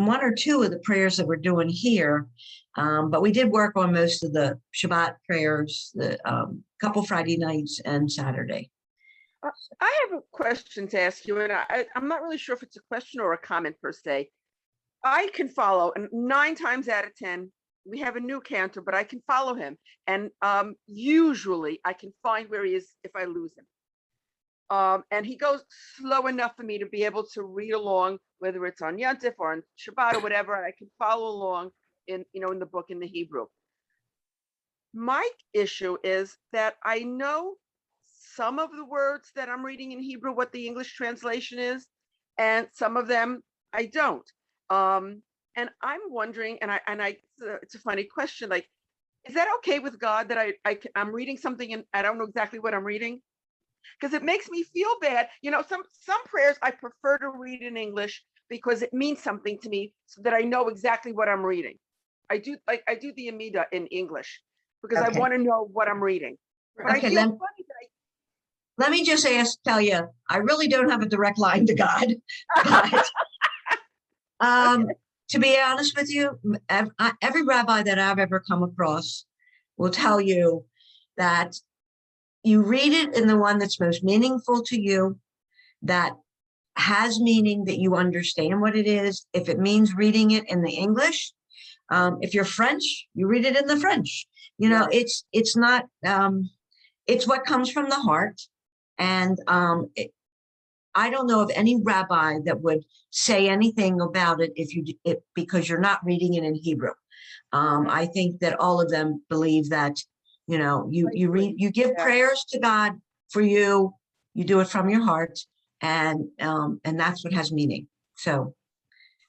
one or two of the prayers that we're doing here, but we did work on most of the Shabbat prayers, the couple Friday nights and Saturday. I have a question to ask you, and I'm not really sure if it's a question or a comment per se. I can follow, and 9 times out of 10, we have a new cantor, but I can follow him. And usually I can find where he is if I lose him. And he goes slow enough for me to be able to read along, whether it's on Yontif or on Shabbat or whatever. I can follow along in the book in the Hebrew. My issue is that I know some of the words that I'm reading in Hebrew, what the English translation is, and some of them I don't. And I'm wondering, it's a funny question, like, is that okay with God that I'm reading something and I don't know exactly what I'm reading? Because it makes me feel bad. Some prayers I prefer to read in English because it means something to me, so that I know exactly what I'm reading. I do the Amida in English because I want to know what I'm reading. But I feel funny that let me just tell you, I really don't have a direct line to God. But, to be honest with you, every rabbi that I've ever come across will tell you that you read it in the one that's most meaningful to you, that has meaning, that you understand what it is. If it means reading it in the English, if you're French, you read it in the French. It's not, it's what comes from the heart. And I don't know of any rabbi that would say anything about it because you're not reading it in Hebrew. I think that all of them believe that, you give prayers to God for you do it from your heart, and that's what has meaning. So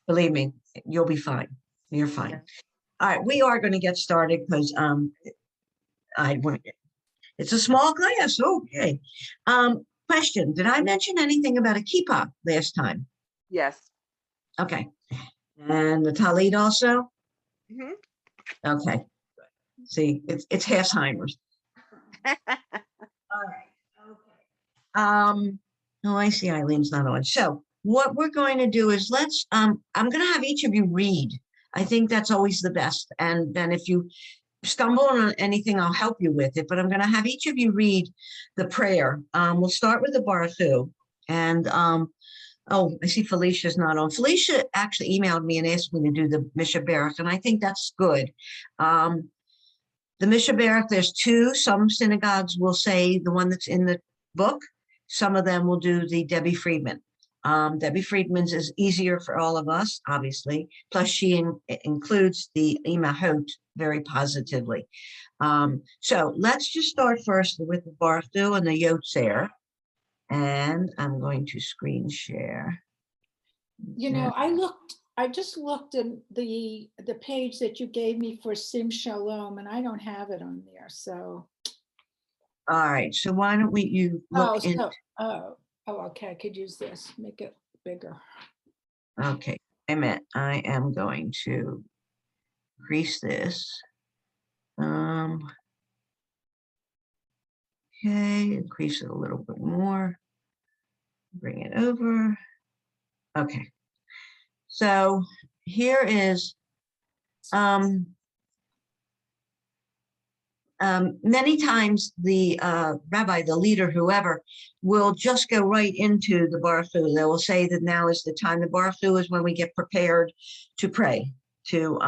believe me, you'll be fine. You're fine. Yeah. All right, we are going to get started because it's a small class. Okay. Question, did I mention anything about a kippah last time? Yes. Okay. And the talit also? Mm-hmm. Okay. See, it's Halsheimer's. All right. Okay. Oh, I see Eileen's not on. So what we're going to do is I'm going to have each of you read. I think that's always the best. And then if you stumble on anything, I'll help you with it, but I'm going to have each of you read the prayer. We'll start with the Baruch Hu. And oh, I see Felicia's not on. Felicia actually emailed me and asked me to do the Mishaberach, and I think that's good. The Mishaberach, there's 2. Some synagogues will say the one that's in the book. Some of them will do the Debbie Friedman. Debbie Friedman's is easier for all of us, obviously. Plus, she includes the Imahot very positively. So let's just start first with the Baruch Hu and the Yotzer. And I'm going to screen share. I just looked at the page that you gave me for Sim Shalom, and I don't have it on there. So. All right. So why don't you look in? Oh, okay. I could use this, make it bigger. Okay. I am going to increase this. Okay, increase it a little bit more. Bring it over. Okay. So here is many times the rabbi, the leader, whoever, will just go right into the Baruch Hu. They will say that now is the time. The Baruch Hu is when we get prepared to pray, to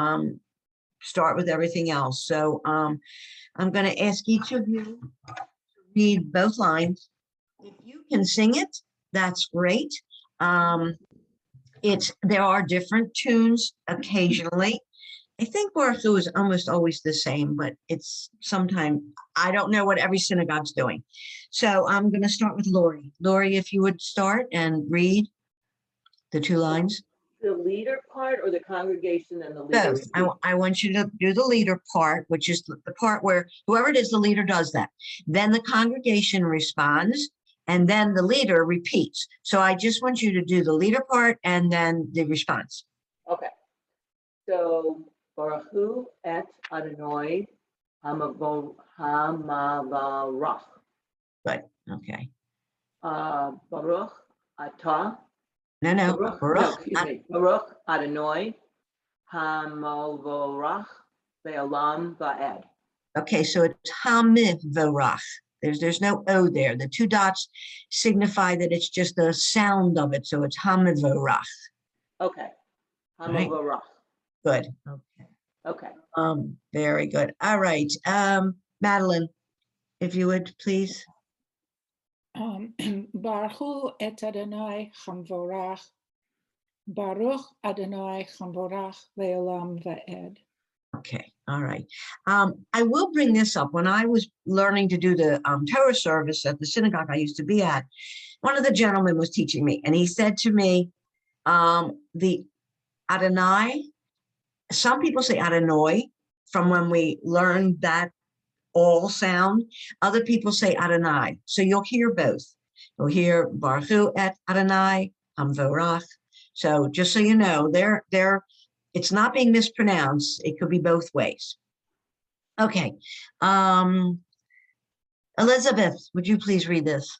start with everything else. So I'm going to ask each of you to read both lines. If you can sing it, that's great. There are different tunes occasionally. I think Baruch Hu is almost always the same, but it's sometimes, I don't know what every synagogue's doing. So I'm going to start with Lori. Lori, if you would start and read the 2 lines. The leader part or the congregation and the leader? Both. I want you to do the leader part, which is the part where whoever it is, the leader does that. Then the congregation responds, and then the leader repeats. So I just want you to do the leader part and then the response. Okay. So Baruch Hu et Adonai Hamavarach. Good. Okay. Baruch Atah No, No, Baruch. excuse me. Baruch Adonai Hamovorach Ve'olam Va'ed. Okay, so it's Hamivorach. There's no O there. The two dots signify that it's just the sound of it. So it's Hamivorach. Okay. Right. Hamovorach. Good. Okay. Okay. Very good. All right. Madeline, if you would please. Baruch et Adonai Hamvorach. Baruch Adonai Hamvorach Leolam Va'ed. Okay. All right. I will bring this up. When I was learning to do the Torah service at the synagogue I used to be at, one of the gentlemen was teaching me, and he said to me, the Adonai, some people say Adonai from when we learned that all sound. Other people say Adonai. So you'll hear both. You'll hear Baruch Hu et Adonai, Hamvorach. So just so you know, it's not being mispronounced. It could be both ways. Okay. Elizabeth, would you please read this?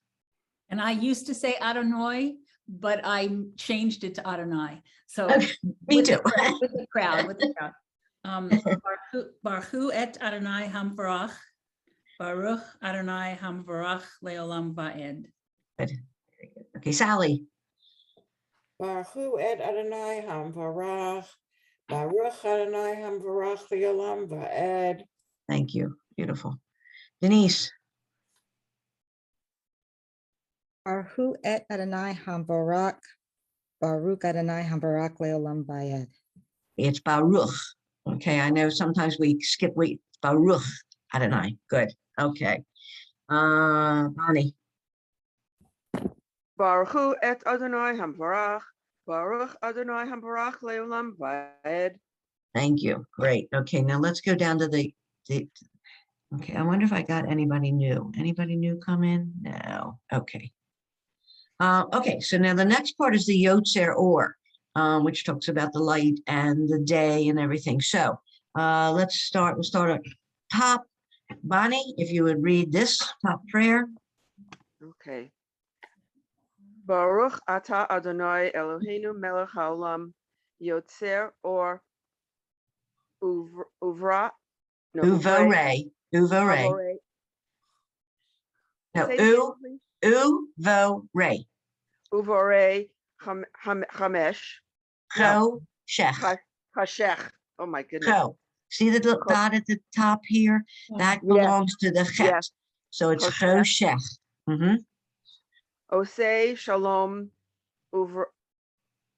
And I used to say Adonai, but I changed it to Adonai. So Okay, me with the too. crowd, with the crowd. Baruch Hu et Adonai Hamvarach. Baruch Adonai Hamvarach Leolam Va'ed. Okay, Sally. Baruch et Adonai Hamvarach. Baruch Adonai Hamvarach Leolam Va'ed. Thank you. Beautiful. Denise. Baruch et Adonai Hamvarach. Baruch Adonai Hamvarach Leolam Va'ed. It's Baruch. Okay, I know sometimes we skip Baruch Adonai. Good. Okay. Bonnie. Baruch et Adonai Hamvarach. Baruch Adonai Hamvarach Leolam Va'ed. Thank you. Great. Okay, now let's go down to the okay, I wonder if I got anybody new. Anybody new come in? No. Okay. Okay, so now the next part is the Yotzer Or, which talks about the light and the day and everything. So let's start. We'll start at top. Bonnie, if you would read this top prayer. Okay. Baruch Ata Adonai Eloheinu Melech Haolam Yotzer Or Uvra. No, Uvore. Uvore. Havore. No, Say it again, please. Uvore. Uvore Hamesh. No. Choshech. Hashech. Oh my goodness. Cho. See the little dot at the top here? That belongs to the chet. Yes. So it's Choshech. choshech. Mm-hmm. Osei Shalom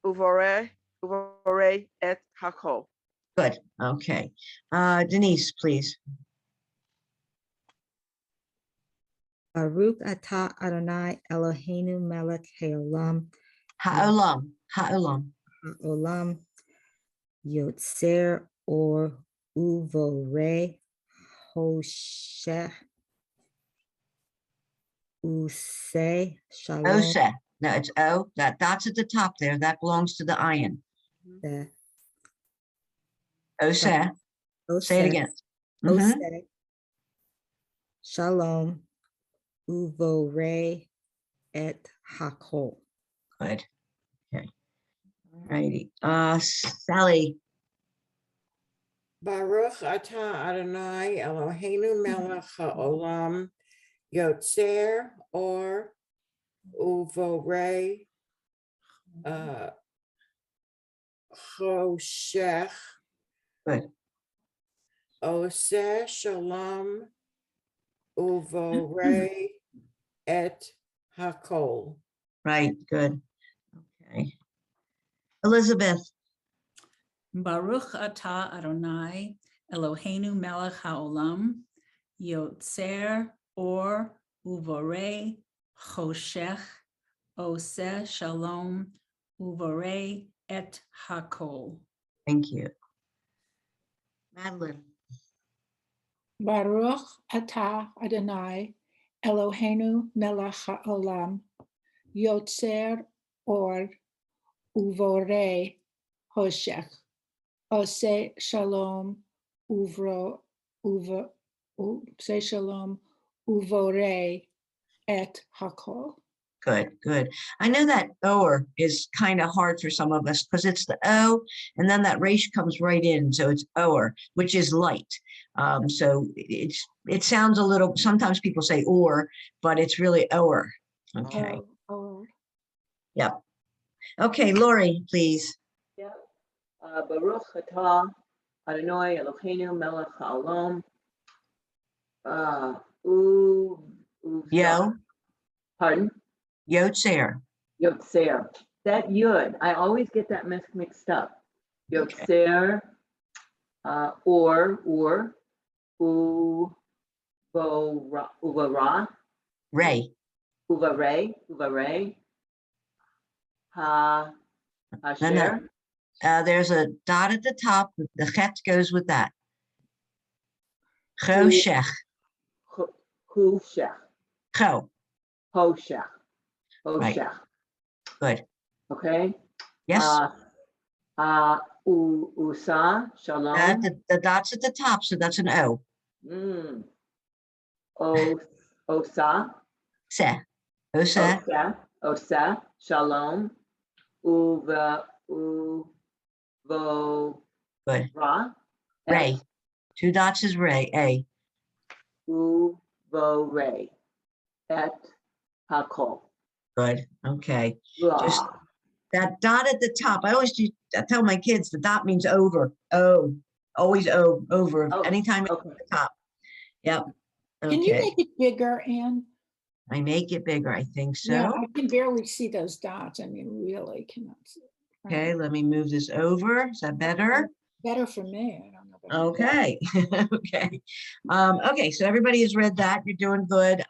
Uvore et Hakol. Good. Okay. Denise, please. Baruch atah Adonai Eloheinu melech haolam Ha'olam. haolam yotzer or uvore hoshech use shalom. Ose. No, it's O. That dot's at the top there. That belongs to the ayin. The Ose. Say it again. Ose Mhm. shalom uvore et hakol. Good. Okay. All righty. Sally. Baruch atah Adonai Eloheinu melech haolam yotzer or uvore choshech Good. oseh shalom uvore et hakol. Right. Good. Okay. Elizabeth. Baruch Ata Adonai Eloheinu Melech Haolam Yotzer Or Uvore Choshech Oseh Shalom Uvore et Hakol. Thank you. Madeline. Baruch atah Adonai Eloheinu melech haolam yotzer or uvore hoshech ose shalom use shalom uvore et hakol. Good, good. I know that or is kind of hard for some of us because it's the O and then that resh comes right in. So it's or, which is light. So it sounds a little, sometimes people say or, but it's really or. Okay. Oh. Yep. Okay, Lori, please. Yeah. Baruch atah Adonai Eloheinu melech haolam. Yo, Pardon? Yotzer. Yotzer. That yud, I always get that mixed up. Okay. Yotzer, or, uvara, Ray. uvare, ha, No. asher, There's a dot at the top. The chet goes with that. Hu- Choshech. hushech, Cho. hoshech, Right. hoshech, Good. okay? Yes. Usa, shalom. The dot's at the top, so that's an O. Osa, Se. Ose. Osa, shalom. Uvo, Good. ra. Ray. Two dots is Ray. A. Uvo, ray. Et hakol. Good. Okay. Blah. Just that dot at the top. I tell my kids the dot means over. O. Always O. Over. Oh, Anytime it's okay. at the top. Yep. Can you Okay. make it bigger, Anne? I make it bigger. I think Yeah, so. I can barely see those dots. I mean, really cannot see. Okay. Let me move this over. Is that better? Better for me. I don't know. about you. Okay. Okay. Okay. So everybody has read that. You're doing good.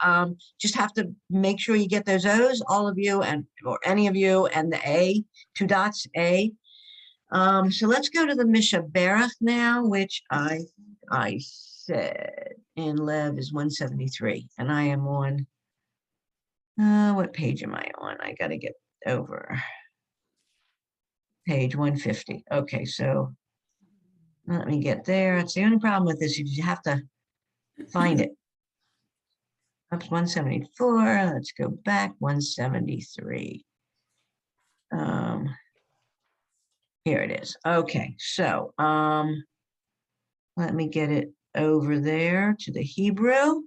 Just have to make sure you get those O's, all of you, and or any of you, and the A, two dots, A. So let's go to the Mishaberach now, which I said in Lev is 173, and I am on. What page am I on? I got to get over page 150. Okay, so let me get there. It's the only problem with this. You have to find it. Up 174. Let's go back 173. Here it is. Okay, so let me get it over there to the Hebrew.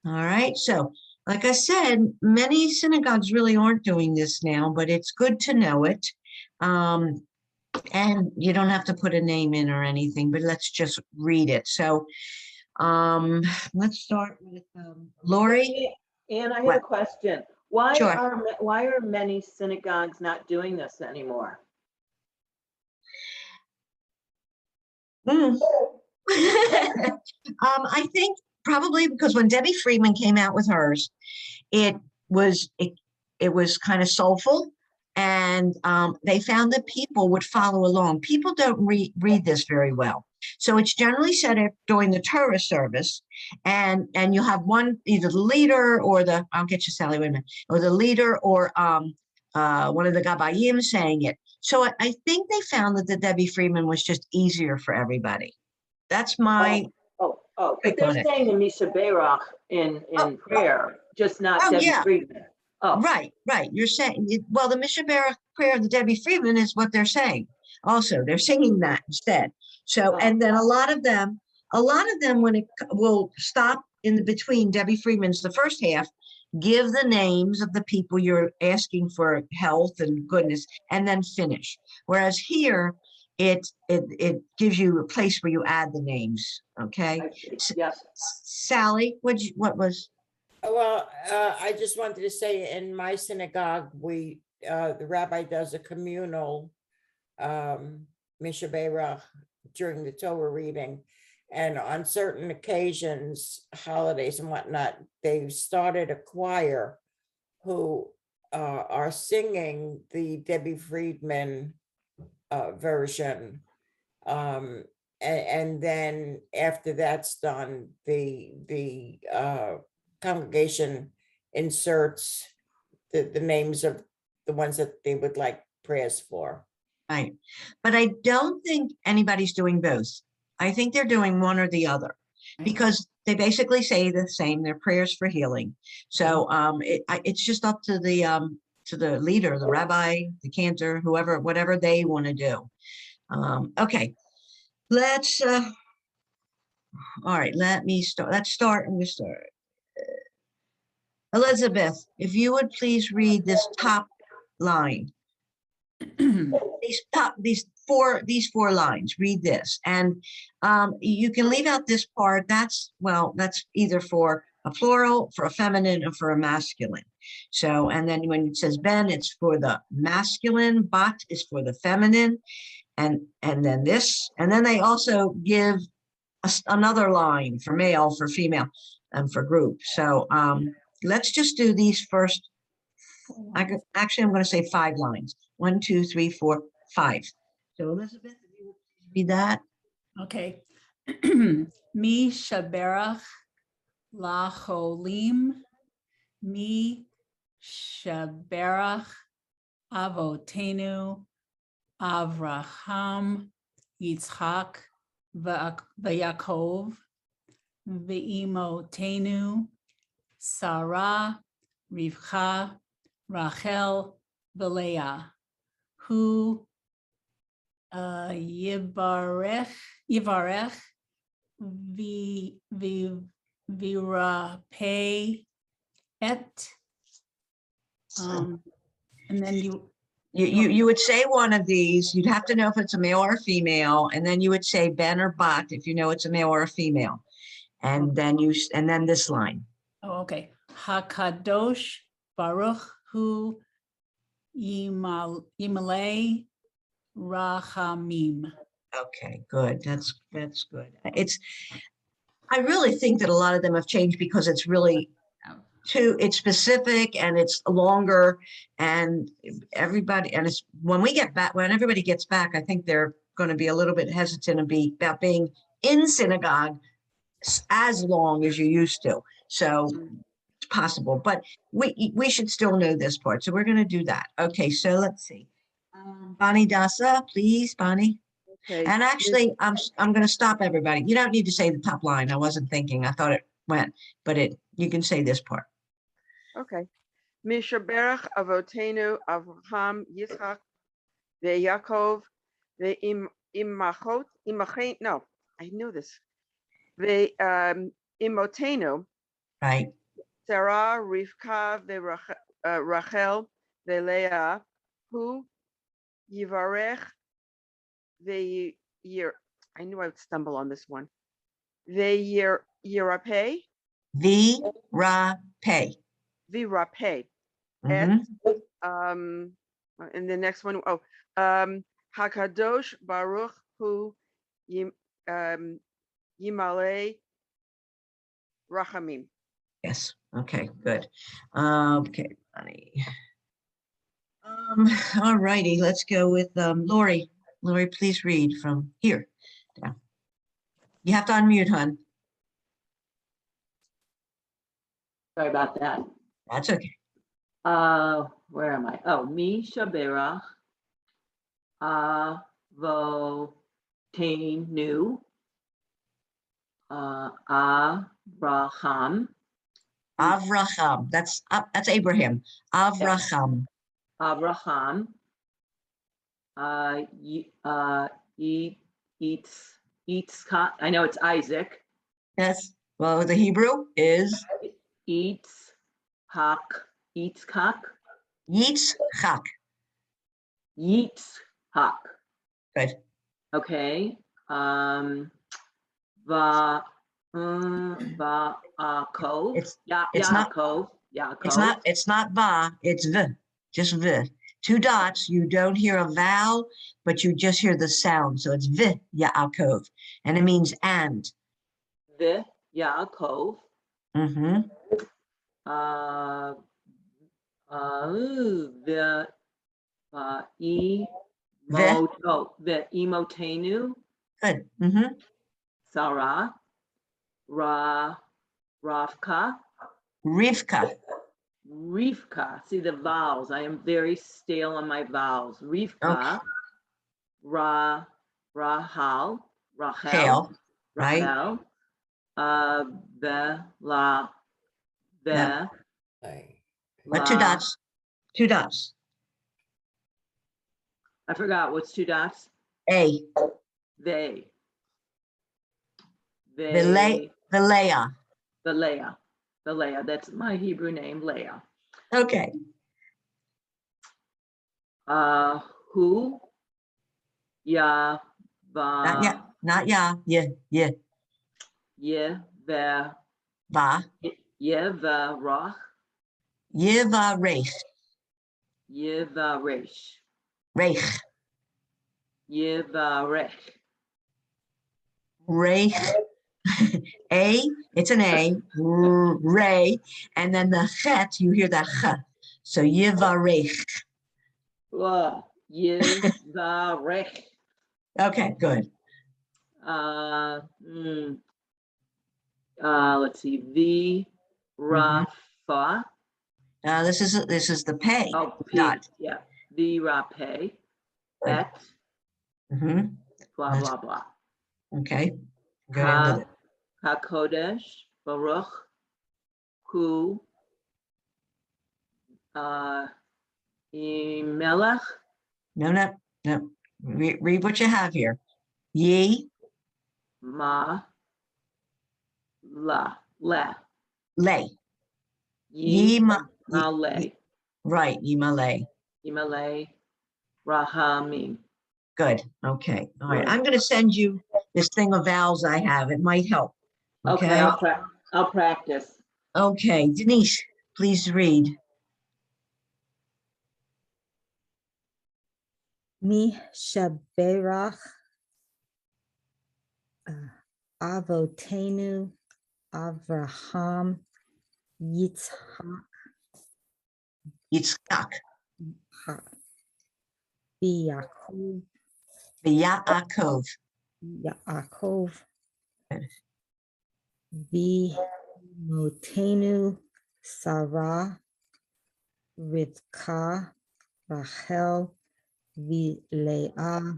All right, so like I said, many synagogues really aren't doing this now, but it's good to know it. And you don't have to put a name in or anything, but let's just read it. So let's start with Lori. Anne, I have What? a question. Why Sure. are many synagogues not doing this anymore? I think probably because when Debbie Friedman came out with hers, it was kind of soulful, and they found that people would follow along. People don't read this very well, so it's generally said during the Torah service, and you have one, either the leader or the, I'll get you, Sally, wait a minute, or the leader or one of the Gabayim saying it. So I think they found that the Debbie Friedman was just easier for everybody. That's my But take they're on it. saying the Misha Berach in prayer, just not Oh, Debbie yeah. Friedman. Oh, Right. You're saying, well, the Mishaberach prayer of the Debbie Friedman is what they're saying. Also, they're singing that instead. So, and then a lot of them, when it will stop in the between Debbie Friedman's the first half, give the names of the people you're asking for health and goodness, and then finish. Whereas here, it gives you a place where you add the names. Okay. I see. Yes. Sally, what was? Well, I just wanted to say in my synagogue, the rabbi does a communal Misha Berach during the Torah reading. And on certain occasions, holidays and whatnot, they've started a choir who are singing the Debbie Friedman version. And then after that's done, the congregation inserts the names of the ones that they would like prayers for. Right. But I don't think anybody's doing both. I think they're doing one or the other. because they basically say the same, they're prayers for healing. So it's just up to the leader, the rabbi, the cantor, whoever, whatever they want to do. Okay, let's all right, let's start. I'm gonna start. Elizabeth, if you would please read this top line. These four lines, read this. And you can leave out this part. That's either for a plural, for a feminine, or for a masculine. So, and then when it says ben, it's for the masculine, bat is for the feminine, and then this, and then they also give another line for male, for female, and for group. So let's just do these first. Actually, I'm going to say 5 lines. 1, 2, 3, 4, 5. So Elizabeth, if you would please read that. Okay. Mi shaberach lacholim, mi shaberach avotenu, Avraham, Yitzchak, Vayakov, Ve'imotenu, Sarah, Rivcha, Rachel, Veleah, who Yivarech, Virapeh et. And then You would say one of these. You'd have to know if it's a male or a female, and then you would say ben or bat if you know it's a male or a female, and then this line. Oh, okay. Hakadosh Baruch Hu Yimalei Rachamim. Okay, good. That's good. I really think that a lot of them have changed because it's really it's specific and it's longer, and everybody, and it's when everybody gets back, I think they're going to be a little bit hesitant about being in synagogue as long as you used to. So it's possible, but we should still know this part. So we're going to do that. Okay, so let's see. Bonnie Dasa, please, Bonnie. Okay. And actually, I'm going to stop everybody. You don't need to say the top line. I wasn't thinking. I thought it went, but you can say this part. Okay. Mishaberach Avotenu Avraham Yitzchak Ve'Yakov Ve'imachot Imachen. No, I knew this. Ve'imotenu Right. Sarah Rivka Ve'Rachel Ve'Leah who Yivarech Ve'Yir. I knew I would stumble on this one. Ve'Yirapeh. Virapeh. Virapeh. Mhm. And the next one, Hakadosh Baruch Hu Yimalei Rachamim. Yes. Okay, good. Okay, Bonnie. All righty, let's go with Lori. Lori, please read from here down. You have to unmute, hon. Sorry about that. That's okay. Where am I? Oh, mi shaberach avotenu Avraham. Avraham. That's Abraham. Avraham. Avraham. Yitzchak. I know it's Isaac. Yes. Well, the Hebrew is Yitzchak. Yitzchak. Yitzchak. Good. Okay. Va'akov. It's Yaakov. Yaakov. It's not va. It's v. Just v. 2 dots. You don't hear a vowel, but you just hear the sound. So it's v Yaakov, and it means and. The Yaakov. Mm-hmm. The Imotenu. Good. Mm-hmm. Sarah. Ravka. Rivka. Rivka. See the vowels. I am very stale on my vowels. Rivka. Okay. Rahel. Hail. Right. Rachel. Ve, la, ve, Yeah. Like, What, two la. dots? Two dots. I forgot, what's two dots? A, They. Vilea, Vilea. The Leah. The Leah, that's my Hebrew name, Leah. Okay, Who, ya, not ya, va, not ya, yeah, yeah, ye, ve, va, ye, ve, rach, yiva reich, ye, ve, resh, reich, ye, ve, rech. reich. A, it's an A, ray, and then the chet, you hear that ch. So yivarech. Ye, ve, rech. Okay, good. Let's see, V, Rafa. This is the pay. Oh, P, Dot. yeah, V, Rape, Good. et, Mhm. blah, That's- blah, blah. Okay, good end of Ha, it. HaKodesh, Baruch, Hu, Melech, No, no, no. Read what you have here. Ye, Ma, La, Le, lay. Yi, Ye, Male, right, Yimale. Imale, Rahamim. Good. Okay. All right. Good. I'm going to send you this thing of vowels I have. It might help. Okay, Okay. I'll practice. Okay. Denise, please read. Mi shaberach avotenu Avraham Yitzhak Yitzchak, Yaakov Yaakov. Yaakov Motenu Sarah Rivka Rachel Leah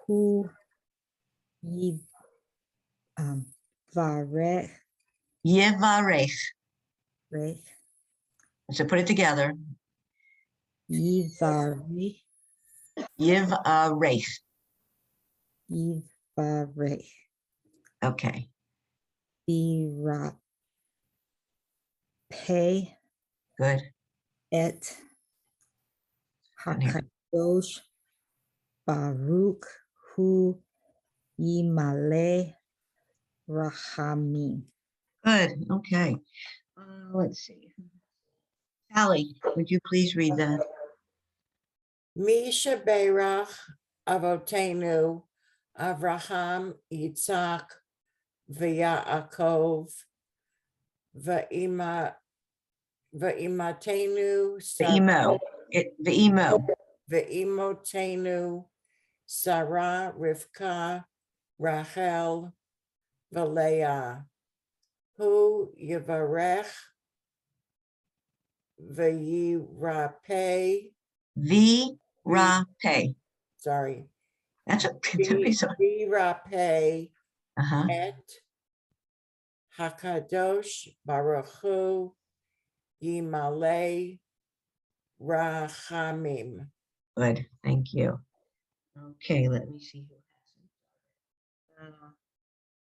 Hu Yivarech Yevarech. So put it together. Yivarech Yivarech. Yivarech Okay. Birape Good. et Down here. Hakadosh Baruch Hu Yimale Rahamim. Good. Okay. Let's see. Sally, would you please read that? Misha Berach Avotenu Avraham Yitzhak V'Yaakov V'Imatenu The emo. The emo. V'Imotenu Sarah Rivka Rachel V'Leah Hu Yivarech V'Yirape, Virape. sorry, That's a V'Yirape uh-huh. et Hakadosh Baruch Hu Yimale Rachamim. Good. Thank you. Okay, let me see who hasn't.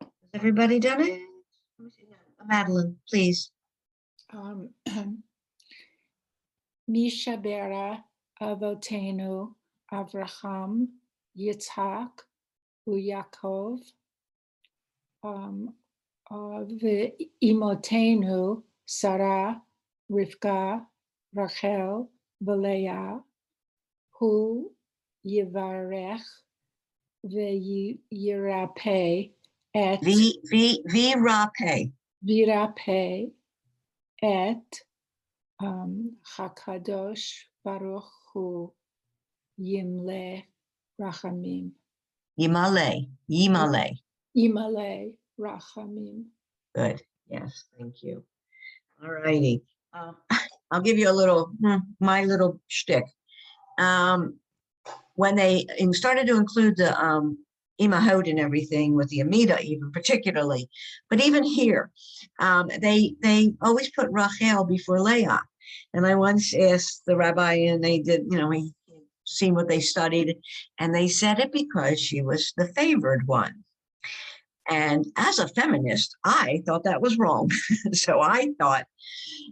Has everybody done it? Let me see. Madeline, please. Mishabera Avotenu Avraham Yitzhak Yaakov Imotenu Sarah Rivka Rachel Leah Hu Yivarech V'Yirape et Virape. Virape et Hakadosh Baruch Hu Yimle Rachamim. Yimale. Yimale. Imale Rachamim. Good. Yes, thank you. All righty. I'll give you a little, my little shtick. When they started to include the Imahot and everything with the Amida, even particularly. But even here, they always put Rachel before Leah. And I once asked the rabbi, and they did, he seen what they studied, and they said it because she was the favored one. And as a feminist, I thought that was wrong. So I thought,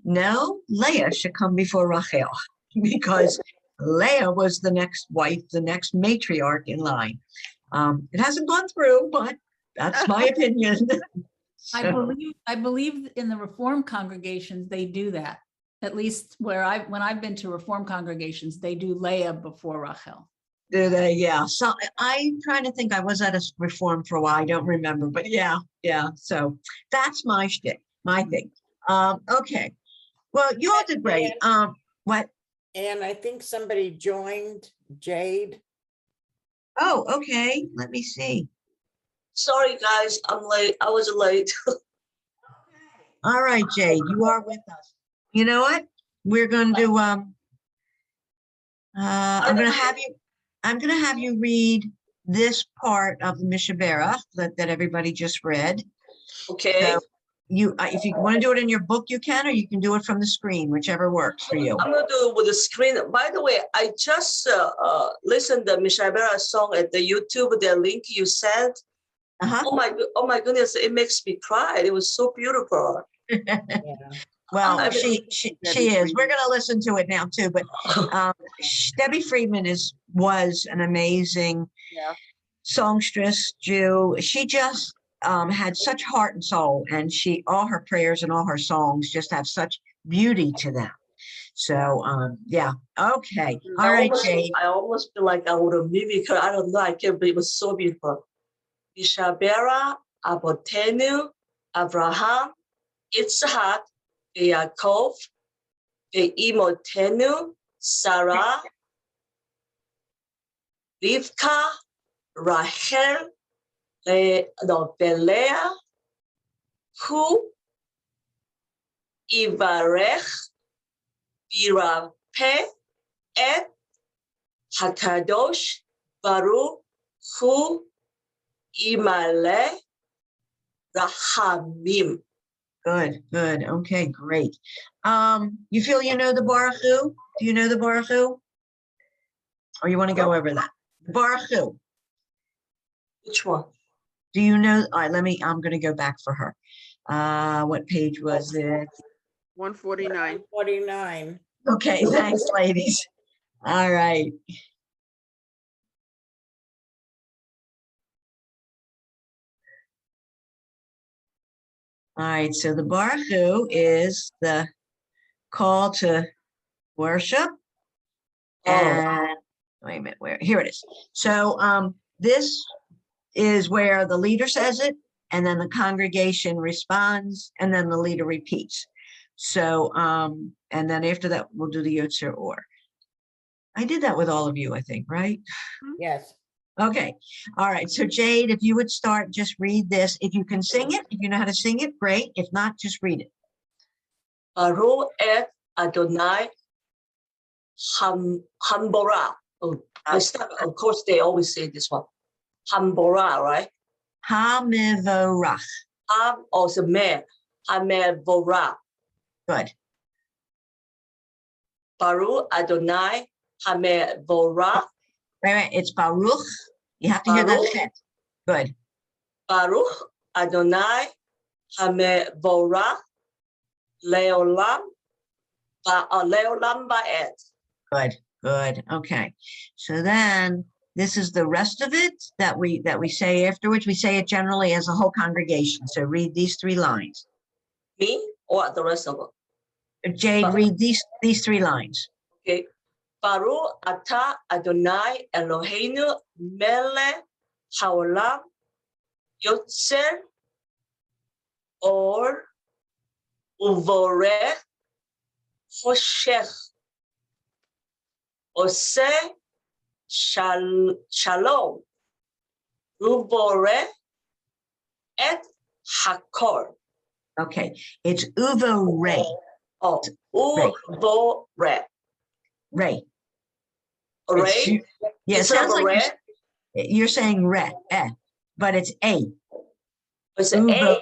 no, Leah should come before Rachel because Leah was the next wife, the next matriarch in line. It hasn't gone through, but that's my opinion. I believe in the Reform congregations, they do that. At least when I've been to Reform congregations, they do Leah before Rachel. Do they? Yeah. So I'm trying to think. I was at a Reform for a while. I don't remember, but yeah. So that's my shtick, my thing. Okay. Well, you all did great. What? And I think somebody joined, Jade. Oh, okay. Let me see. Sorry, guys, I'm late. I was late. All right, Jade, you are with us. You know what? We're going to do. I'm going to have you read this part of the Mishabera that everybody just read. Okay. So if you want to do it in your book, you can, or you can do it from the screen, whichever works for you. I'm gonna do it with the screen. By the way, I just listened to Mishabera song at the YouTube. The link you sent. Oh my goodness! It makes me cry. It was so beautiful. Yeah. Well, she is. We're going to listen to it now too. But Debbie Friedman was an amazing songstress, Jew. She just had such heart and soul, and all her prayers and all her songs just have such beauty to them. So yeah. Okay. All right, Jade. I almost feel like I would have mimicked her. I don't know. I can't believe it was so beautiful. Mishabera, Abotenu, Abraham, Yitzhak, Yaakov, Imotenu, Sarah, Rivka, Rachel, Belea, who Ivarech, Birape, et Hakadosh, Baruch, who Imale, Rahamim. Good. Okay, great. You feel you know the Baruch Hu? Do you know the Baruch Hu? Or you want to go over that? Baruch Hu. Which one? Do you know? All right, I'm going to go back for her. What page was it? 149. 49. Okay, thanks, ladies. All right. All right, so the Baruch Hu is the call to worship. And wait a minute, here it is. So this is where the leader says it, and then the congregation responds, and then the leader repeats. So, and then after that, we'll do the Yotzer Or. I did that with all of you, I think, right? Yes. Okay. All right. So Jade, if you would start, just read this. If you can sing it, if you know how to sing it, great. If not, just read it. Baruch et Adonai Hambora. Oh, of course, they always say this one. Hambora, right? Hamivorach. Ham also me. Hamevora. Good. Baruch Adonai Hamevora. Right. It's Baruch. You have to hear that chet. Good. Baruch Adonai Hamevora Leolam Leolam Ba'et. Good. Okay. So then this is the rest of it that we say afterwards. We say it generally as a whole congregation. So read these 3 lines. Me or the rest of it? Jade, read these 3 lines. Okay. Baruch Ata Adonai Eloheinu Melech Haolam Yotzer Or Uvorech Hoshech Ose Shalom Uvorech Et Hakor. Okay. It's Uvoreh. Oh, Uvorech. Ray. Ray? Yeah, it Instead sounds of like red? You're saying re, but it's a. It's an Uber. A.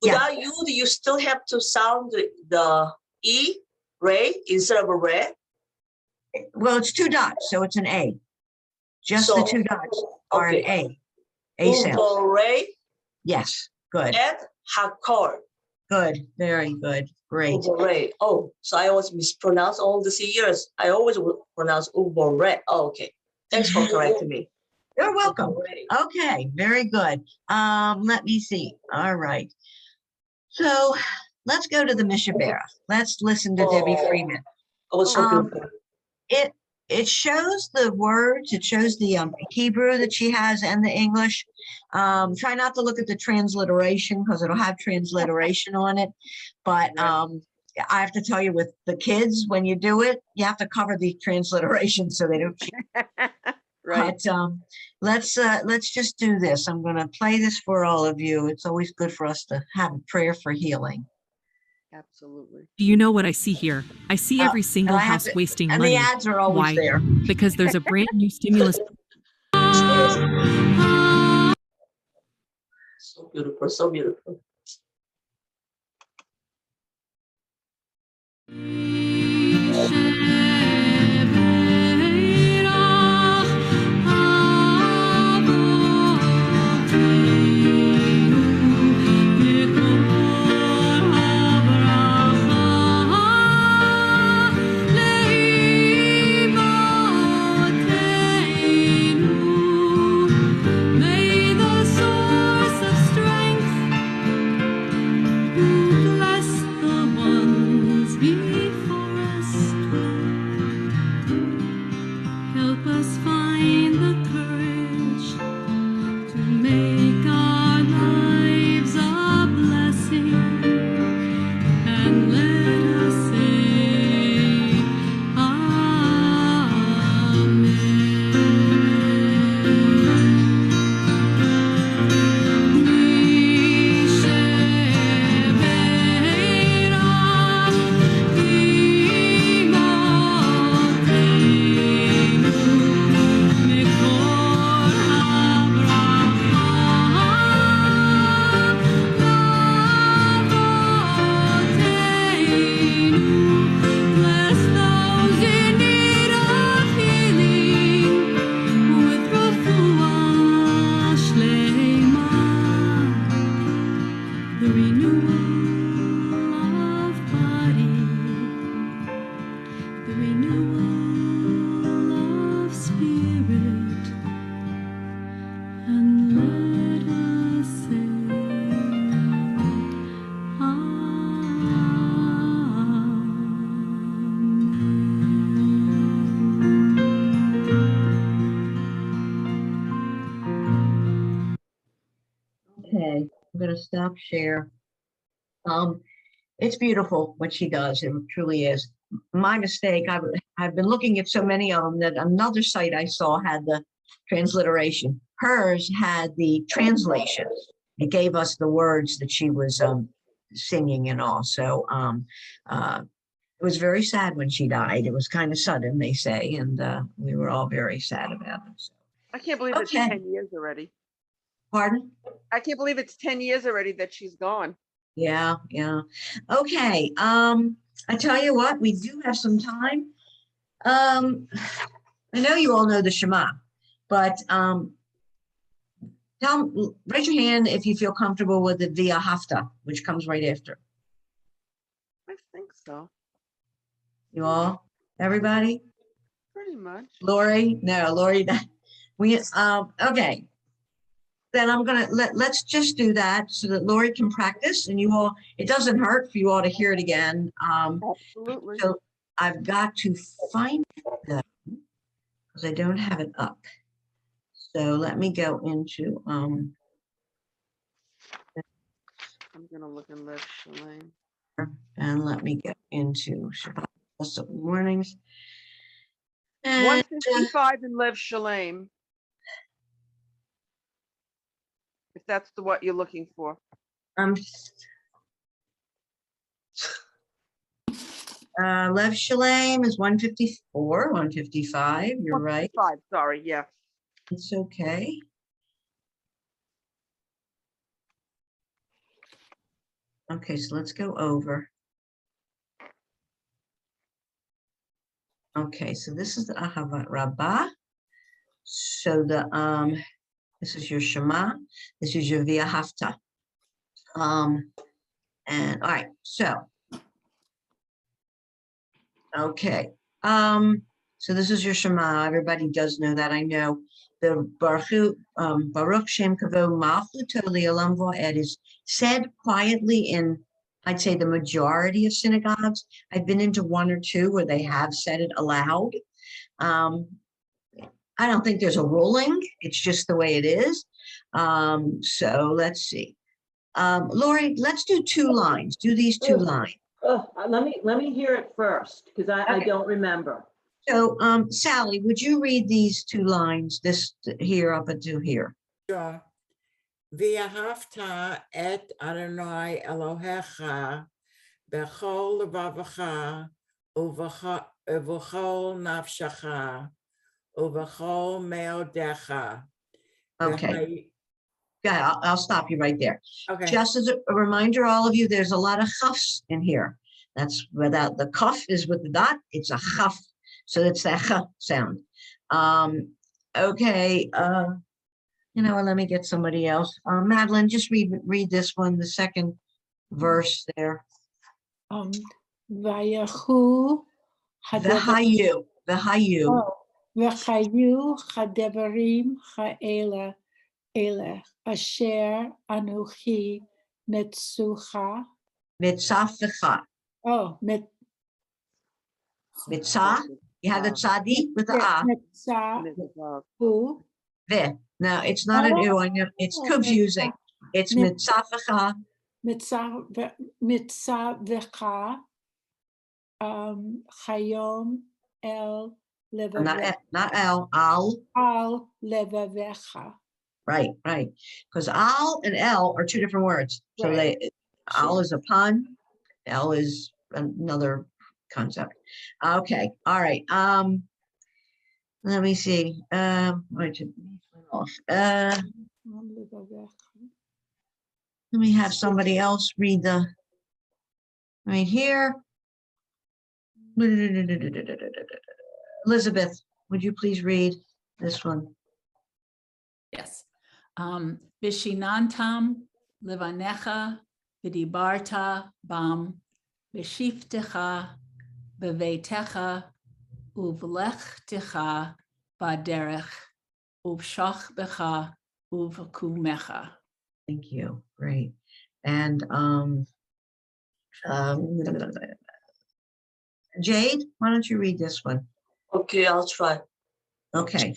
Yeah. Without you, you still have to sound the E, Ray, instead of a Ray. Well, it's two dots, so it's an A. Just the So, two dots are an okay. A sound. Uber Yes, good, at Hakor. good, very good, great. Uber. Oh, so I always mispronounce all these years. I always would pronounce Uber. Oh, okay. Thanks for correcting me. You're welcome. Uber. Okay, very good. Let me see. All right. So let's go to the Mishabera. Let's listen to Debbie Oh. Freeman. Oh, so beautiful. It shows the words, it shows the Hebrew that she has and the English. Try not to look at the transliteration because it'll have transliteration on it. But I have to tell you, with the kids, when you do it, you have to cover the transliteration so they don't. Right. But let's just do this. I'm going to play this for all of you. It's always good for us to have a prayer for healing. Absolutely. Do you know what I see here? I see every single I have house to- wasting And money. the ads are always Why? there. Because there's a brand new stimulus. So beautiful, so beautiful. May the source of strength bless the ones before us. Help us find the courage to make our lives a blessing, and let us say Bless those in need of healing with refuah shlema, the renewal of body, the renewal of spirit, and let us say Okay, I'm going to stop share. It's beautiful what she does. It truly is. My mistake. I've been looking at so many of them that another site I saw had the transliteration. Hers had the translation. It gave us the words that she was singing and all. So it was very sad when she died. It was kind of sudden, they say, and we were all very sad about it. So. I can't believe it's Okay. 10 years already. Pardon? I can't believe it's 10 years already that she's gone. Yeah, yeah. Okay. I tell you what, we do have some time. I know you all know the Shema, but raise your hand if you feel comfortable with the Via Hafta, which comes right after. I think so. You all, everybody? Pretty much. Lori? No, Lori. Okay. Then I'm gonna let's just do that so that Lori can practice, and you all. It doesn't hurt for you all to hear it again. Absolutely. So I've got to find them because I don't have it up. So let me go into I'm gonna look in Lev Shalem. and let me go into Shabbat Blessed Mornings. And 155 in Lev Shalem. If that's what you're looking for. Lev Shalem is 154, 155. You're right. 155, sorry, yeah. It's okay. Okay, so let's go over. Okay, so this is the Ahavat Rabbah. So this is your Shema. This is your Via Hafta. And all right, so. Okay, so this is your Shema. Everybody does know that, I know. The Baruch Shem Kavod Malchuto Le'olam Va'ed is said quietly in, I'd say, the majority of synagogues. I've been into one or two where they have said it aloud. I don't think there's a ruling. It's just the way it is. So let's see. Lori, let's do 2 lines. Do these 2 lines. Let me hear it first, because I Okay. don't remember. So, Sally, would you read these 2 lines, this here up until here? Sure. V'ahavta et Adonai Elohecha b'chol levavecha uv'chol nafshecha uv'chol meodecha. Okay. Yeah, I'll stop you right there. Okay. Just as a reminder, all of you, there's a lot of chafs in here. That's without the kaf is with the dot. It's a chaf, so it's that ch sound. Okay. You know what? Let me get somebody else. Madeline, just read this one, the second verse there. Vayahu V'hayu, v'hayu. V'chayu hadevarim ha'ela ele asher anuchi metzucha. Mitzafecha. Oh, Mitzah. You have the tzadi with the ah. Metzahu. Ve. No, it's not an u. I know it's confusing. It's mitzafecha. Mitzavecha. Chayom el levavecha. Not el, al. Al levavecha. Right. Because al and el are 2 different words. So Right. al is a pun. El is another concept. Okay. All right. Let me see. Let me have somebody else read the right here. Elizabeth, would you please read this one? Yes. Vishinantam levanecha v'dibarta bam v'shiftecha b'veitecha uvlechtecha b'derech uvshachbecha uvkumecha. Thank you. Great. And Jade, why don't you read this one? Okay, I'll try. Okay.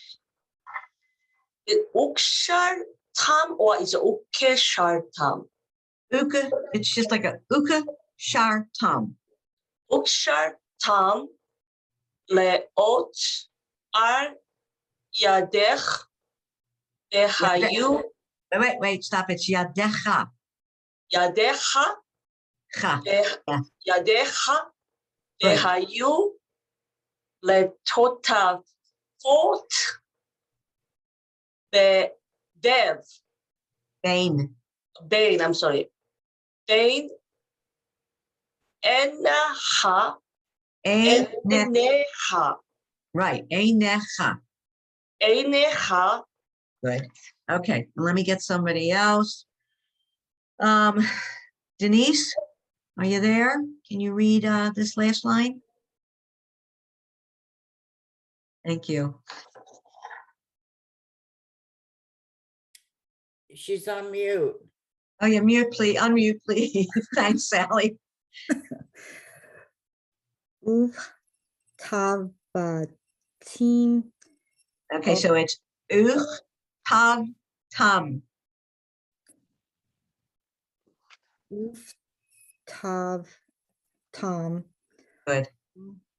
Is ukshar tam or is it ukeshar tam? Uka, it's just like a uka shar tam. Ukshar tam leot ar yadech dehayu Wait, stop. It's yadecha. yadecha Cha. yadecha Right. dehayu letota fort dev Bain. Bain, I'm sorry. Bain enaha eneha Right. Einecha. eneha. Good. Okay. Let me get somebody else. Denise, are you there? Can you read this last line? Thank you. She's on mute. Oh, yeah, mute, please. Unmute, please. Thanks, Sally. Tavatim. Okay, so it's tav tam. Tav Tom. Good.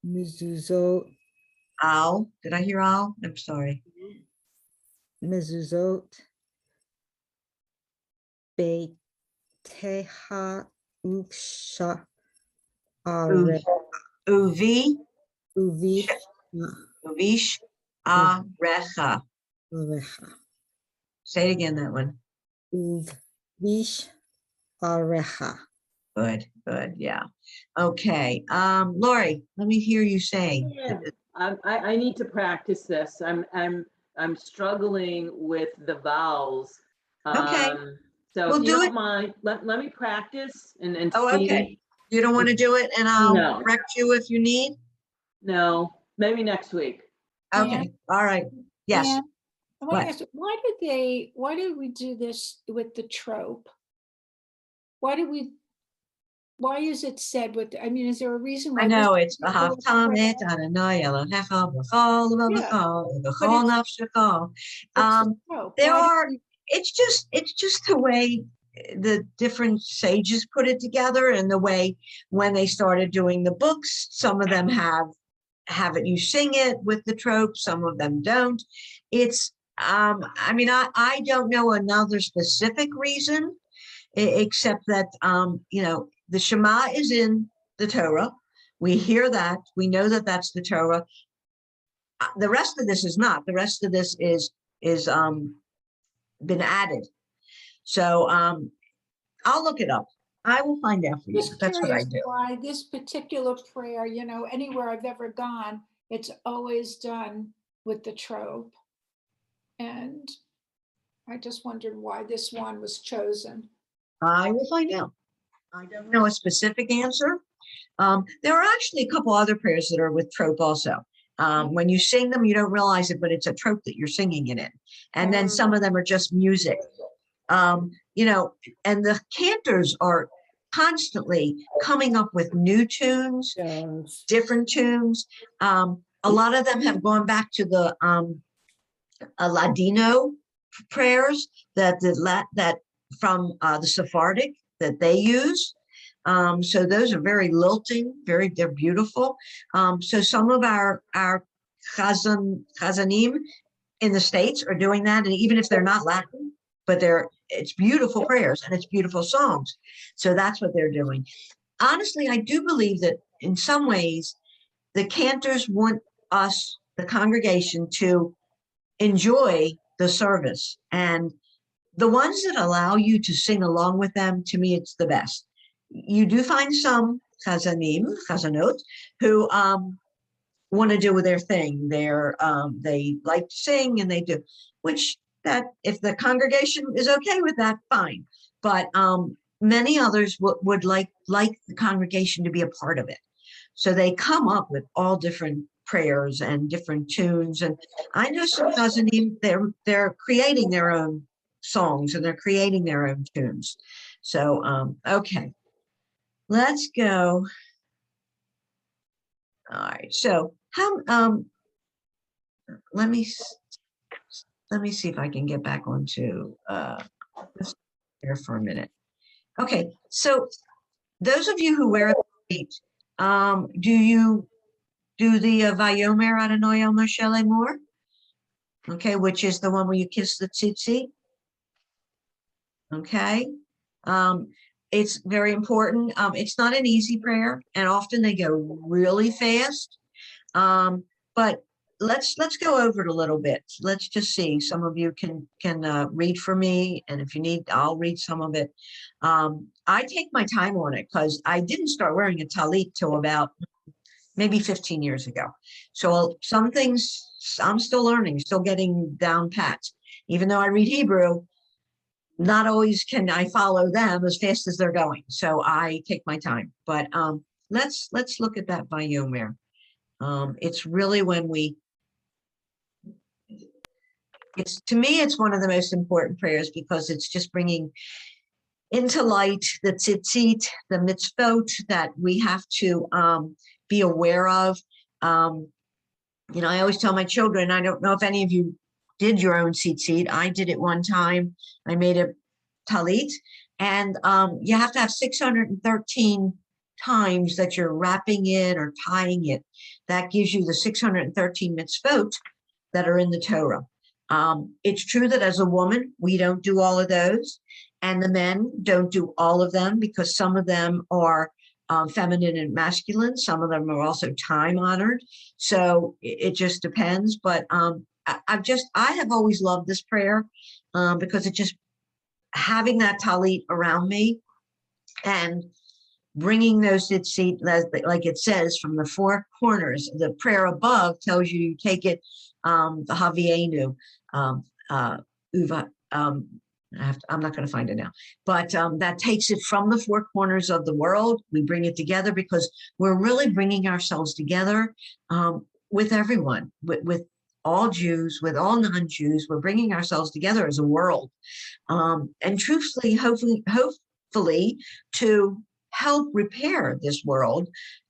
Mezuzot. Al. Did I hear al? I'm sorry. Mezuzot. Beiteha uksha are Uvi. uvi Uvish arecha. Recha. Say it again, that one. Uvvish Arecha. Good, good, yeah. Okay, Lori, let me hear you say. Yeah. I need to practice this. I'm struggling with the vowels. Okay. So We'll if you do don't it. mind, let me practice and Oh, see. okay. You don't want to do it and I'll No. correct you if you need? No, maybe next week. Okay, all right. Yes. And I want What? to ask, why did we do this with the trope? Why is it said with, I mean, is there a reason why? I this know it's particular Bahaftamet prayer- Adonai Elohecha b'chol Yeah, v'chol but v'chol it's- nafshecha. it's the trope. There Why did are, we- it's just the way the different sages put it together and the way when they started doing the books, some of them have it, you sing it with the trope, some of them don't. It's, I mean, I don't know another specific reason except that, you know, the Shema is in the Torah. We hear that, we know that that's the Torah. The rest of this is not. The rest of this is been added. So I'll look it up. I will find out for you. Just That's what I curious do. why this particular prayer, anywhere I've ever gone, it's always done with the trope. And I just wondered why this one was chosen. I will find out. I don't know a specific answer. There are actually a couple other prayers that are with trope also. When you sing them, you don't realize it, but it's a trope that you're singing it in. And then some of them are just music. You know, and the cantors are constantly coming up with new tunes, Jones. different tunes. A lot of them have gone back to the Ladino prayers that from the Sephardic that they use. So those are very lilting, they're beautiful. So some of our chazanim in the States are doing that, and even if they're not Latin, but it's beautiful prayers and it's beautiful songs. So that's what they're doing. Honestly, I do believe that in some ways the cantors want us, the congregation, to enjoy the service, and the ones that allow you to sing along with them, to me, it's the best. You do find some chazanot, who want to do their thing. They like to sing and they do, which that if the congregation is okay with that, fine. But many others would like the congregation to be a part of it. So they come up with all different prayers and different tunes. And I know some chazanim, they're creating their own songs and they're creating their own tunes. So okay, let's go. All right, so how let me see if I can get back onto this here for a minute. Okay, so those of you who wear a plate, do you do the Vayomer Adonai El Moshe Lemor? Okay, which is the one where you kiss the tzitzit. Okay, it's very important. It's not an easy prayer, and often they go really fast. But let's go over it a little bit. Let's just see. Some of you can read for me, and if you need, I'll read some of it. I take my time on it because I didn't start wearing a talit till about maybe 15 years ago. So some things I'm still learning, still getting down pat. Even though I read Hebrew, not always can I follow them as fast as they're going. So I take my time. But let's look at that Vayomer. It's really when to me, it's one of the most important prayers because it's just bringing into light the tzitzit, the mitzvot that we have to be aware of. You know, I always tell my children, I don't know if any of you did your own tzitzit. I did it one time. I made a talit, and you have to have 613 times that you're wrapping it or tying it. That gives you the 613 mitzvot that are in the Torah. It's true that as a woman, we don't do all of those, and the men don't do all of them because some of them are feminine and masculine. Some of them are also time honored. So it just depends. But I have always loved this prayer because it just having that talit around me and bringing those tzitzit, like it says, from the four corners. The prayer above tells you take it, the Havienu, Uva, I'm not going to find it now, but that takes it from the four corners of the world. We bring it together because we're really bringing ourselves together with everyone, with all Jews, with all non-Jews. We're bringing ourselves together as a world, and truthfully, hopefully, to help repair this world.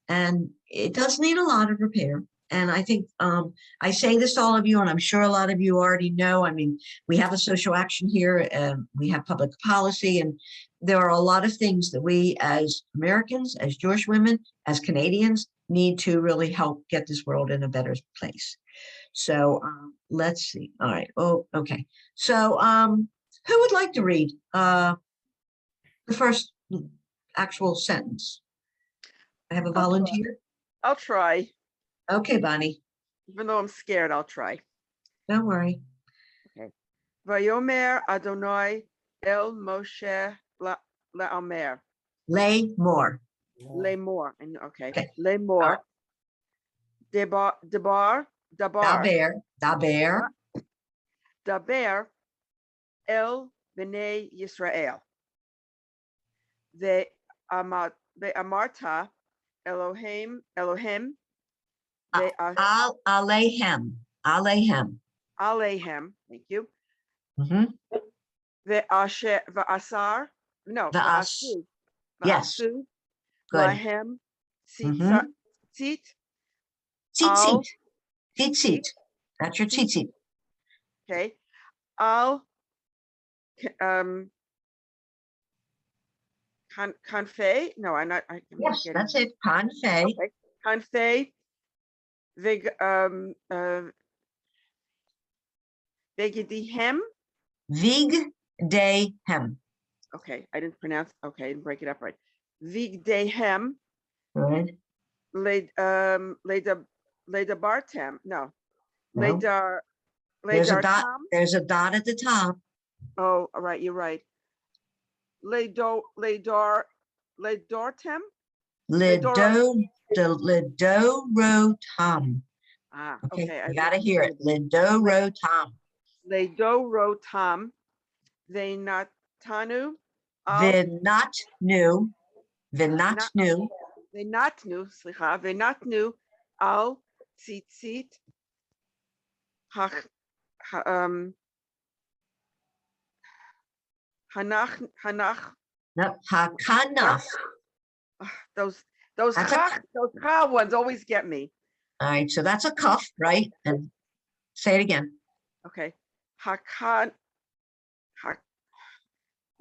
And it does need a lot of repair. And I think I say this to all of you, and I'm sure a lot of you already know. I mean, we have a social action here, and we have public policy, and there are a lot of things that we as Americans, as Jewish women, as Canadians, need to really help get this world in a better place. So let's see. All right. Oh, okay. So who would like to read the first actual sentence? I have a volunteer. I'll try. Okay, Bonnie. Even though I'm scared, I'll try. Don't worry. Okay. Vayomer Adonai El Moshe LaOmer. Lay more. Lemor. Okay. Okay. Lemor. Dabar. Daber. Daber El Bnei Yisrael. The Amarta Elohim. Alehem. Alehem. Thank you. Mhm. The Asar. No. The As- Va'asu. Yes. Va'asu Good. Lahem. Mhm. Tzit. Tzitzit. That's your tzitzit. Okay. Al Kanfei. No, I'm not Yes, getting that's it. Kanfei. Okay. Kanfei. Vegidihem. Vigdehem. Okay, I didn't pronounce. Okay, I didn't break it up right. Vigdehem. Good. Leda Bartem. No. No. Ledar. There's a Ledar dot. Tam. There's a dot at the top. Oh, all right, you're right. Ledortem. Lidorotam. Ah, Okay, okay. you gotta hear it. Lidorotam. Ledorotam. Venatanu. Vinatnu. Vinatnu. Venatnu al tzitzit hanach. No, hakanaf. Those That's a- ha ones always get me. All right, so that's a cuff, right? And say it again. Okay.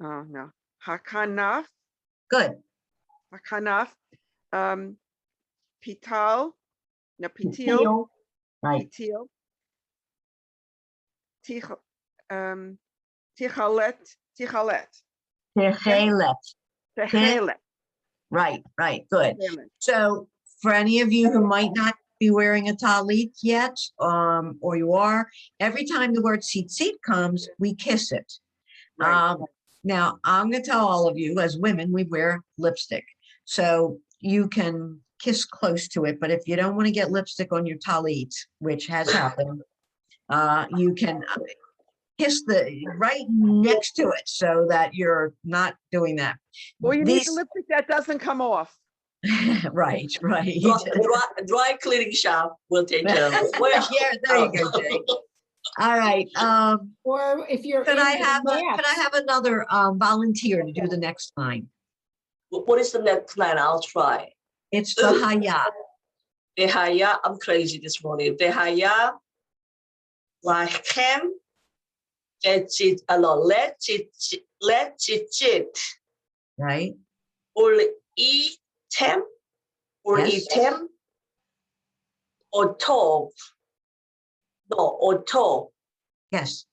Oh no. Hakanaf. Good. Hakanaf. Pital. No, Pitil. Heel. Right. Pitil. Tichalet. Techelet. Techelet. Right. Good. So for any of you who might not be wearing a talit yet, or you are, every time the word tzitzit comes, we kiss it. Right. Now, I'm going to tell all of you, as women, we wear lipstick. So you can kiss close to it, but if you don't want to get lipstick on your talit, which has happened, you can kiss right next to it so that you're not doing that. Or you need the lipstick that doesn't come off. Right. Dry cleaning shop will take care of it. Well, Yeah, there you go, Jay. All right. Or if you're Could in I the have nest, another volunteer to do the next line? what is the next line? I'll try. It's Vahaya. Vehaya, I'm crazy this morning. Vehaya lachem lechichit Right? ul item Yes. otov. No, otov. Yes.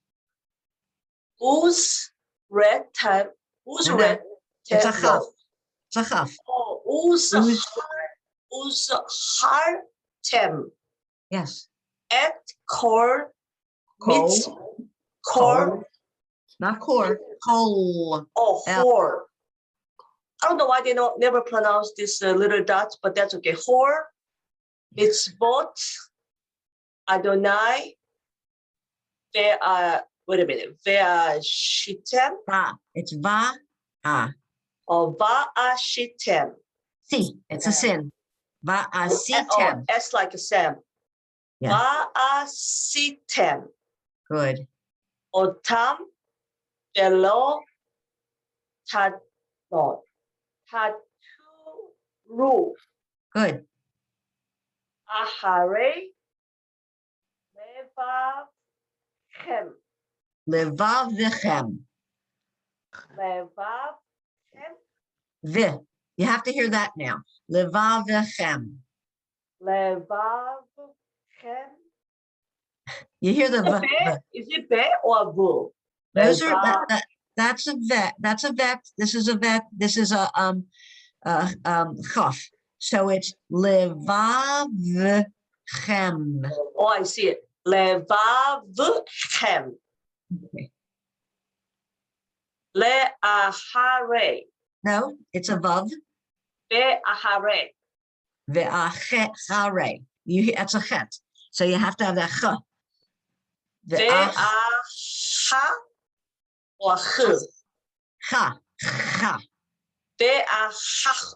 Who's red time? Who's No. red? It's a time? chaf. It's a chaf. Oh, who's hartem Yes. at core Mitz, core, Not core, coal. or L. whore. I don't know why they don't never pronounce this little dots, but that's okay. Whore, mitzvot, Adonai, wait a minute, Ve'ashitem, Va. It's va. Ah. or Va'ashitem. Si. It's a sin. Va Or asitem. S like a Sam. Yeah. Va'asitem. Good. Otam, Velo, Tadon. Taturu, Good. Ahare, Levavchem, Levav vichem. Levavchem, Vi. You have to hear that now. Levav vichem. Levavchem. You hear the v. Is it be or vu? Those are that's a vet. That's a vet. This is a vet. This is a chaf. So it's levav chem. Oh, I see it. Levavchem. Okay. Leahare. No, it's a vav. Beahare. Ve'achare. That's a chet. So you have to have that ch. Ve'acha or ch. Cha. Cha. Ve'achach.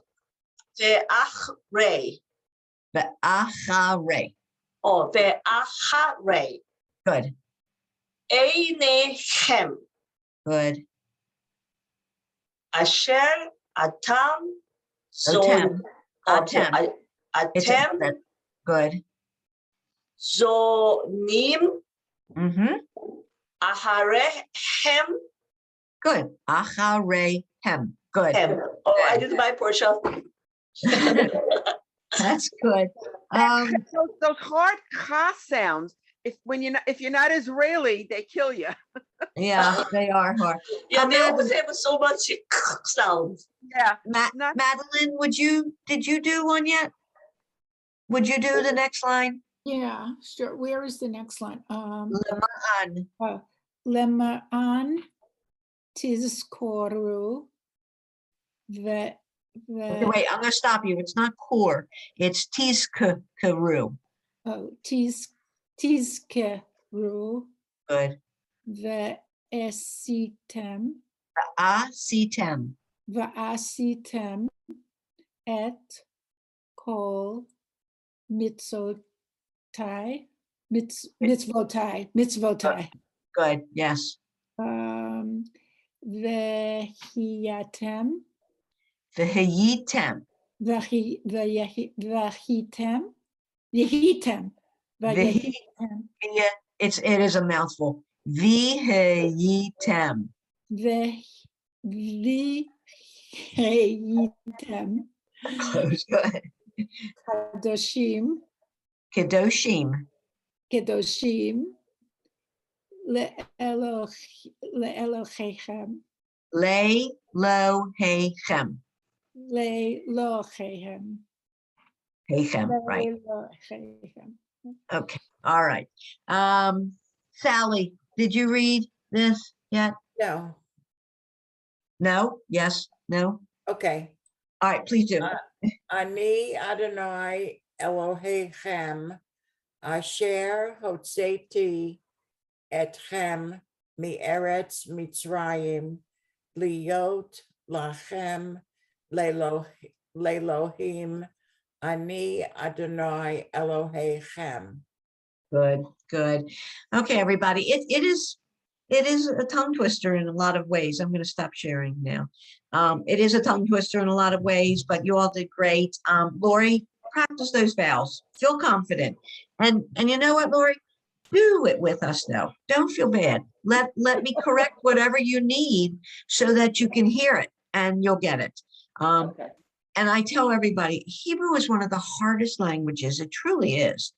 Ve'achre. Ve'achare. Or ve'achare. Good. Einechem. Good. Asher, Atam, Atem. Atem. It's a Atem, vet. Good. Zonim, Mm-hmm. Aharehem, Good. Achare hem. Good. Hem. Oh, I did my portion. That's good. Those hard ka sounds, if you're not Israeli, they kill you. Yeah, they are hard. Yeah, they Madeline, always have so much sounds. Yeah. Madeline, did you do one yet? Would you do the next line? Yeah, sure. Where is the next line? Lema'an. Lema'an tizkoru the Okay, wait, I'm gonna stop you. It's not core. It's tizkeru. tizkeru Good. the esitem Asitem. va'asitem et kol mitzvotai mitzvotai Good. Yes. Vehiyatem Vehiyitem. Vahitem. It is a mouthful. Vihiyitem. Vihitem. Close. Good. Kadoshim. Kedoshim. Kedoshim. Le'elohechem. Le'lohechem. Le'lohechem. Hechem, right. Le'lohechem. Okay. All right. Sally, did you read this yet? No, No? Yes? No? okay. All right, please do. Ani Adonai Elohechem Asher Hotzeti Etchem Mieretz Mitzrayim Liot Lachem Lelohim Ani Adonai Elohechem. Good, good. Okay, everybody. It is a tongue twister in a lot of ways. I'm going to stop sharing now. It is a tongue twister in a lot of ways, but you all did great. Lori, practice those vowels. Feel confident. And you know what, Lori? Do it with us though. Don't feel bad. Let me correct whatever you need so that you can hear it and you'll get it. Okay. And I tell everybody, Hebrew is one of the hardest languages. It truly is.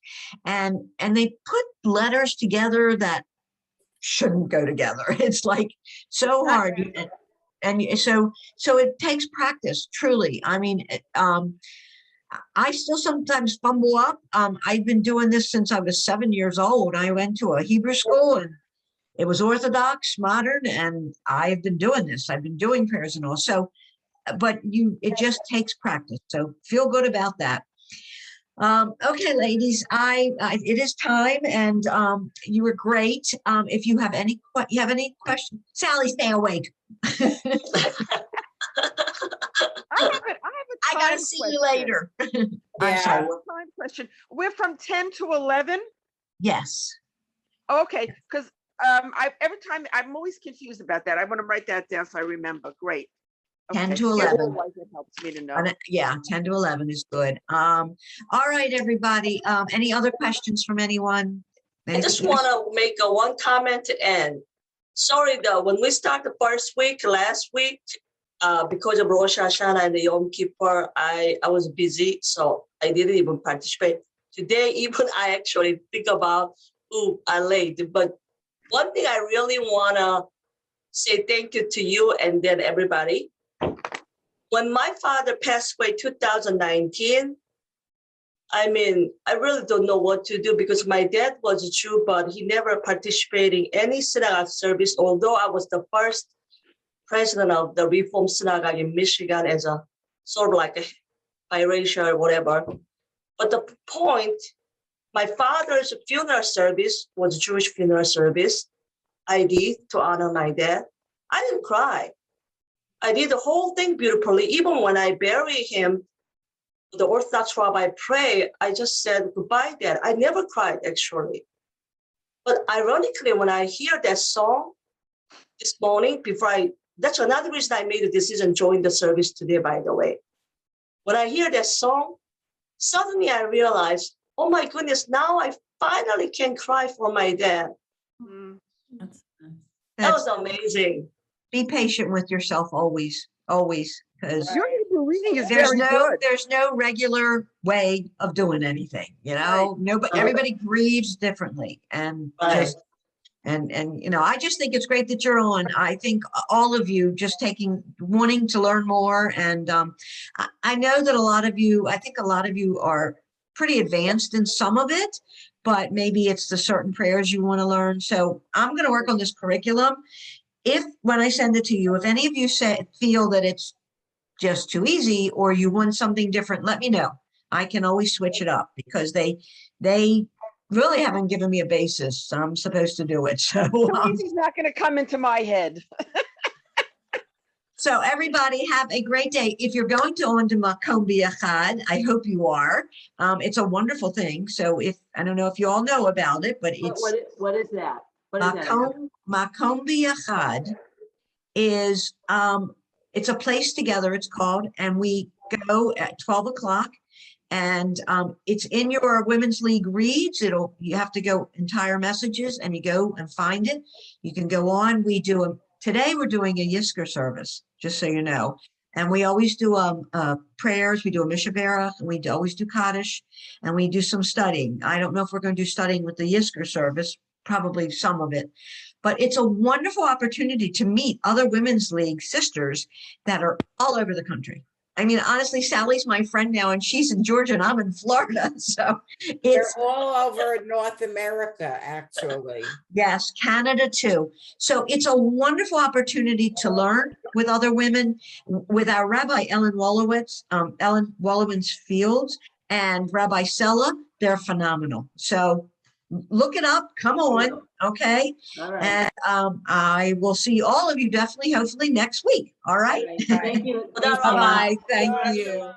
And they put letters together that shouldn't go together. It's like so hard. And so it takes practice, truly. I mean, I still sometimes fumble up. I've been doing this since I was 7 years old. I went to a Hebrew school and it was Orthodox, modern, and I've been doing this. I've been doing prayers and all. So, but it just takes practice. So feel good about that. Okay, ladies, it is time, and you were great. If you have any questions, Sally, stay awake. I gotta time see you question. later. I'm Yeah. sorry. Time question. We're from 10 to 11? Yes. Okay, because every time, I'm always confused about that. I want to write that down so I remember. Great. 10 Okay, to 11. schedule-wise, it helps me to know. Yeah, 10 to 11 is good. All right, everybody. Any other questions from anyone? I just want to make one comment to end. Sorry, though, when we start the first week, last week, because of Rosh Hashanah and the Yom Kippur, I was busy, so I didn't even participate. Today, even I actually think about, ooh, I late. But one thing I really want to say thank you to you and then everybody. When my father passed away 2019, I mean, I really don't know what to do because my dad was a Jew, but he never participated in any synagogue service, although I was the first president of the Reform Synagogue in Michigan as a sort of like a biracial or whatever. But the point, my father's funeral service was a Jewish funeral service. I did to honor my dad. I didn't cry. I did the whole thing beautifully. Even when I bury him, the Orthodox rabbi pray, I just said goodbye, Dad. I never cried, actually. But ironically, when I hear that song this morning, that's another reason I made a decision to join the service today, by the way. When I hear that song, suddenly I realized, oh my goodness, now I finally can cry for my dad. That's nice. That was amazing. Be patient with yourself always, because Your Hebrew reading is there's very good. no regular way of doing anything, nobody, everybody grieves differently, and Right. I just think it's great that you're on. I think all of you just wanting to learn more, and I know that I think a lot of you are pretty advanced in some of it, but maybe it's the certain prayers you want to learn. So I'm going to work on this curriculum. When I send it to you, if any of you feel that it's just too easy or you want something different, let me know. I can always switch it up because they really haven't given me a basis. So I'm supposed to do it. So, Too easy's not going to come into my head. so everybody have a great day. If you're going to Makom B'Yachad, I hope you are. It's a wonderful thing. So I don't know if you all know about it, but it's What is that? What is that? Makom B'Yachad is it's a place together, it's called, and we go at 12 o'clock, and it's in your Women's League reads. You have to go entire messages, and you go and find it. You can go on. Today we're doing a Yisker service, just so you know, and we always do prayers. We do a Misha Berach, and we always do Kaddish, and we do some studying. I don't know if we're going to do studying with the Yisker service, probably some of it. But it's a wonderful opportunity to meet other Women's League sisters that are all over the country. I mean, honestly, Sally's my friend now, and she's in Georgia, and I'm in Florida. So They're it's all over North America, actually. yes, Canada too. So it's a wonderful opportunity to learn with other women, with our Rabbi Ellen Wolowitz Fields and Rabbi Sella. They're phenomenal. So look it up. Come on. Okay. All right. And I will see all of you definitely, hopefully next week. All right. Thank you. Bye-bye. Thank you.